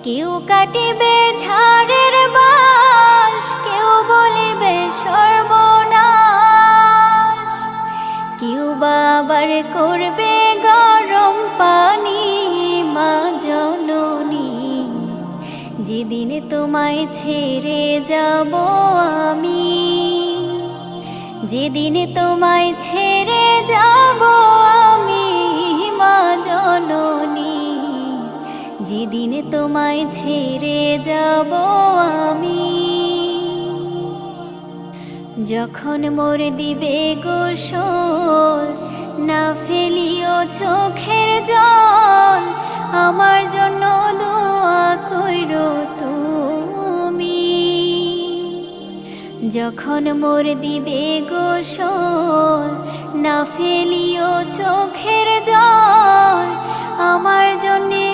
কেউ কাটিবে ঝাড়ের বাঁশ, কেউ বলিবে সর্বনাশ, কেউ বা আবার করবে গরম পানি। মা জননী, যেদিন তোমায় ছেড়ে যাব আমি, যেদিন তোমায় ছেড়ে যাব আমি, মা জননী, যেদিন তোমায় ছেড়ে যাব আমি। যখন মোর দিবে গোসল, না ফেলিও চোখের জল, আমার জন্য দোয়া কইরো তুমি। যখন মোর দিবে গোসল, না ফেলিও চোখের জল, আমার জন্যে